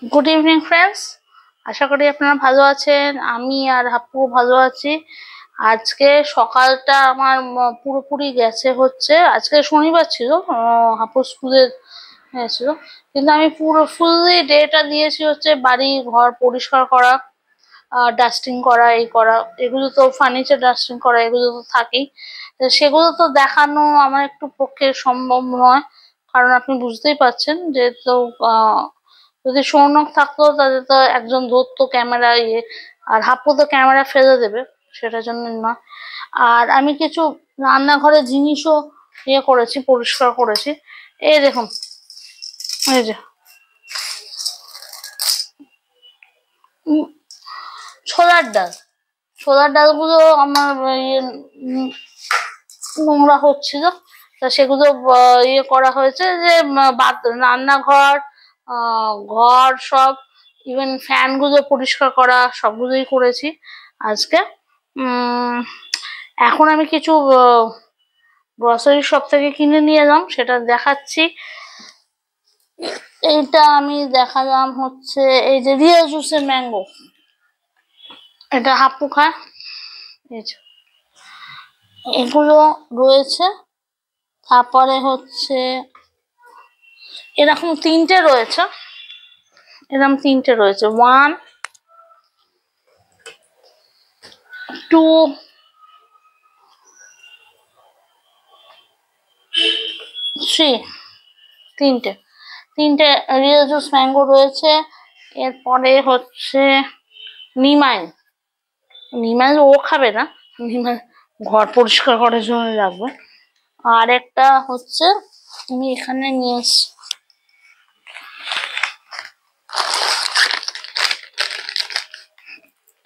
Good evening friends, আশা করি আপনারা ভালো আছেন। আমি আর হাপ্পু ভালো আছি। আজকে সকালটা আমার পুরোপুরি গেছে হচ্ছে, আজকে শনিবার ছিল, হাপ্পু স্কুলে ছিল, কিন্তু আমি পুরো ফুললি ডেটা দিয়েছি হচ্ছে বাড়ি ঘর পরিষ্কার করা, ডাস্টিং করা, এই করা, এগুলো তো ফার্নিচার ডাস্টিং করা, এগুলো তো থাকেই। সেগুলো তো দেখানো আমার একটু পক্ষে সম্ভব নয়, কারণ আপনি বুঝতেই পারছেন যে তো যদি সৌনক থাকতো তাহলে তো একজন ধরতো ক্যামেরা, আর হাপ্পু তো ক্যামেরা ফেলে দেবে, সেটার জন্য নয়। আর আমি কিছু রান্নাঘরের জিনিসও করেছি, পরিষ্কার করেছি। এই দেখুন, এই যে ছোলার ডাল, ছোলার ডালগুলো আমার নোংরা হচ্ছিল, তা সেগুলো করা হয়েছে যে রান্নাঘর, ঘর সব, ইভেন ফ্যান গুলো পরিষ্কার করা, সবগুলোই করেছি আজকে। এখন আমি কিছু গ্রসারি শপ থেকে কিনে নিয়ে এলাম, সেটা দেখাচ্ছি। এইটা আমি দেখালাম হচ্ছে এই যে রিয়েল জুসের ম্যাঙ্গো, এটা হাপ্পু খায়। এগুলো রয়েছে। তারপরে হচ্ছে এরকম তিনটে রয়েছে, এরকম তিনটে রয়েছে, 1 2 3, তিনটে তিনটে রিয়েল জুস ম্যাঙ্গো রয়েছে। এরপরে হচ্ছে নিমাইল, নিমাইল ও খাবে না, নিমাইল ঘর পরিষ্কার করার জন্য রাখবে। আর একটা হচ্ছে আমি এখানে নিয়ে এসছি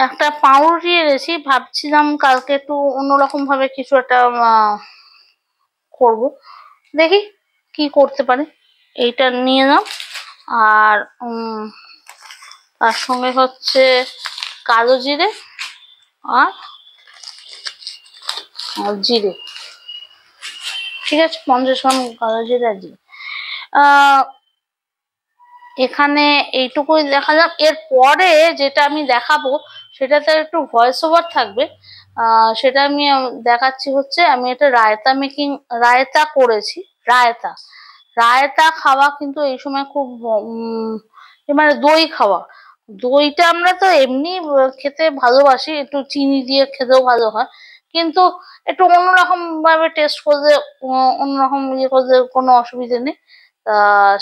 একটা পাউরুটি এনেছি, ভাবছিলাম কালকে একটু অন্যরকম ভাবে কিছু একটা করব, দেখি কি করতে পারি। এইটা নিয়ে নাও। আর তার সঙ্গে হচ্ছে কালো জিরে আর জিরে, ঠিক আছে, 50 গ্রাম কালো জিরে আর জিরে। এখানে এইটুকুই দেখালাম। এরপরে যেটা আমি দেখাবো সেটাতে একটু ভয়েস ওভার থাকবে, সেটা আমি দেখাচ্ছি হচ্ছে আমি এটা রায়তা রায়তা করেছি। রায়তা রায়তা খাওয়া কিন্তু এই সময় খুব মানে দই খাওয়া, দইটা আমরা তো এমনি খেতে ভালোবাসি, একটু চিনি দিয়ে খেতেও ভালো হয়, কিন্তু একটু অন্যরকম ভাবে টেস্ট করলে, অন্যরকম করলে কোনো অসুবিধা নেই।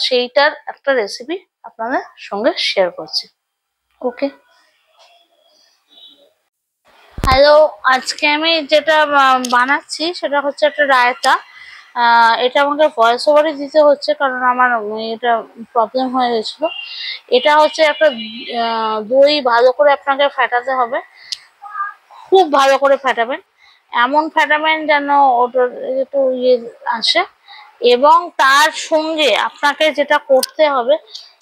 সেইটার একটা রেসিপি আপনাদের সঙ্গে শেয়ার করছি। ওকে, হ্যালো, আজকে আমি যেটা বানাচ্ছি সেটা হচ্ছে একটা রায়তা। এটা আমাকে ভয়েস ওভারই দিতে হচ্ছে কারণ আমার এটা প্রবলেম হয়ে গেছিল। এটা হচ্ছে একটা দই ভালো করে আপনাকে ফেটাতে হবে, খুব ভালো করে ফেটাবেন, এমন ফেটাবেন যেন ওটার একটু আসে। এবং তার সঙ্গে আপনাকে যেটা করতে হবে,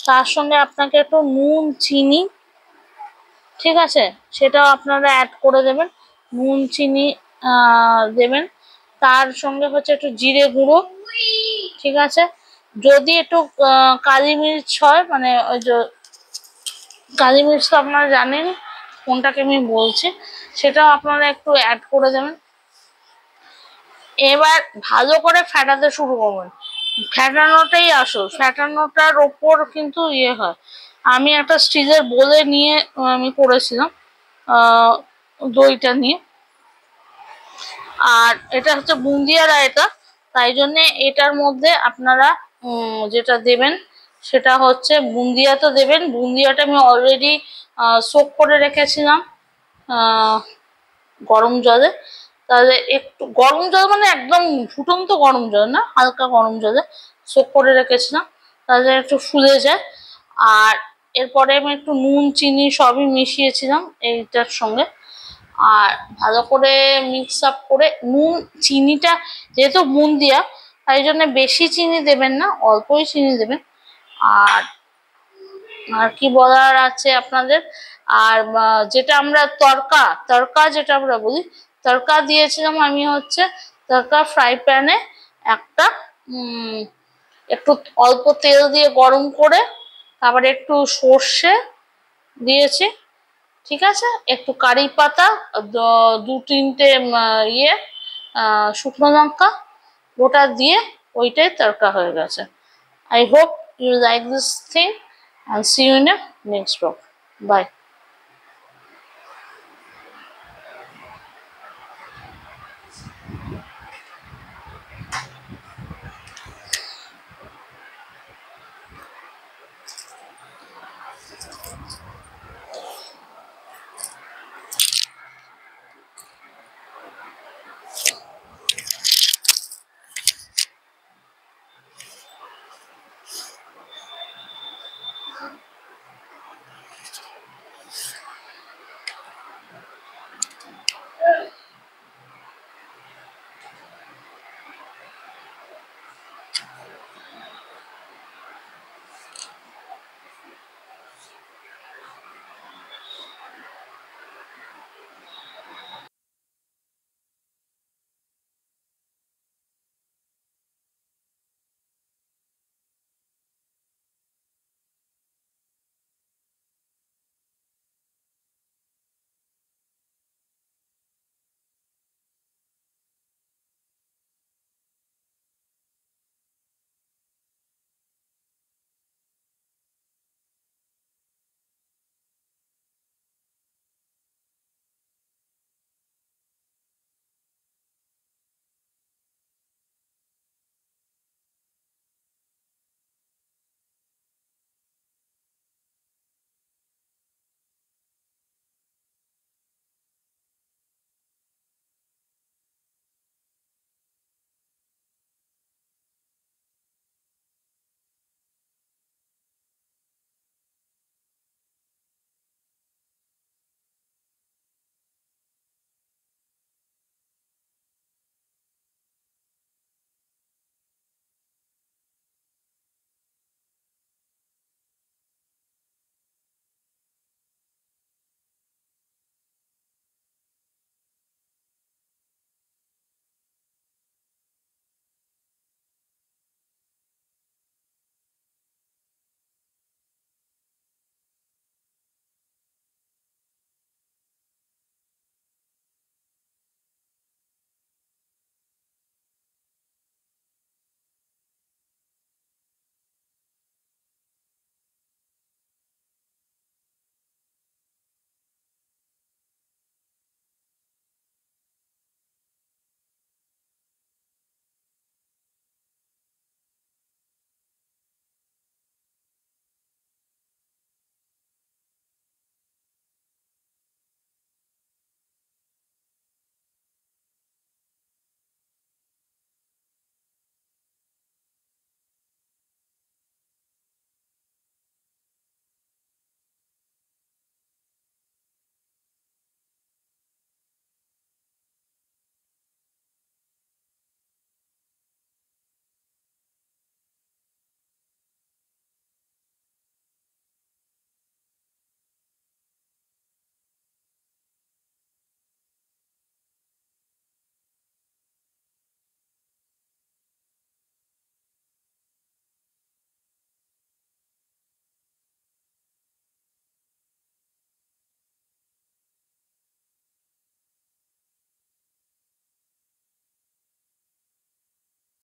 তার সঙ্গে আপনাকে একটু নুন চিনি, ঠিক আছে, সেটাও আপনারা অ্যাড করে দেবেন, নুন চিনি দেবেন। তার সঙ্গে হচ্ছে একটু জিরে গুঁড়ো, ঠিক আছে, যদি একটু কালি মির্চ হয়, মানে ওই যে কালি মির্চ তো আপনারা জানেন কোনটাকে আমি বলছি, সেটাও আপনারা একটু অ্যাড করে দেবেন। এবার ভালো করে ফেটাতে শুরু করবেন, ফেটানোটাই আসল, ফেটানোটার ওপর কিন্তু হয়। আমি একটা স্টিলের বোলে নিয়ে আমি করেছিলাম দইটা নিয়ে। আর এটা হচ্ছে বুন্দিয়া রায়তা, তাই জন্যে এটার মধ্যে আপনারা যেটা দেবেন সেটা হচ্ছে বুন্দিয়া তো দেবেন। বুন্দিয়াটা আমি অলরেডি সোক করে রেখেছিলাম গরম জলে, তাহলে একটু গরম জল মানে একদম ফুটন্ত গরম জল না, হালকা গরম জলে সোক করে রেখেছিলাম, তাহলে একটু ফুলে যায়। আর এরপরে আমি একটু নুন চিনি সবই মিশিয়েছিলাম এইটার সঙ্গে, আর ভালো করে মিক্স আপ করে, নুন চিনিটা যেহেতু বুন্দিয়া তাই জন্য বেশি চিনি দেবেন না, অল্পই চিনি দেবেন। আর আর কি বলার আছে আপনাদের, আর যেটা আমরা তড়কা তড়কা যেটা আমরা বলি, তড়কা দিয়েছিলাম আমি হচ্ছে তড়কা ফ্রাই প্যানে একটা একটু অল্প তেল দিয়ে গরম করে তারপরে একটু সর্ষে দিয়েছি, ঠিক আছে, একটু কারি পাতা, দু তিনটে ইয়ে শুকনো লঙ্কা গোটা দিয়ে ওইটাই তরকা হয়ে গেছে। I hope you like this thing and see you in a next vlog. Bye.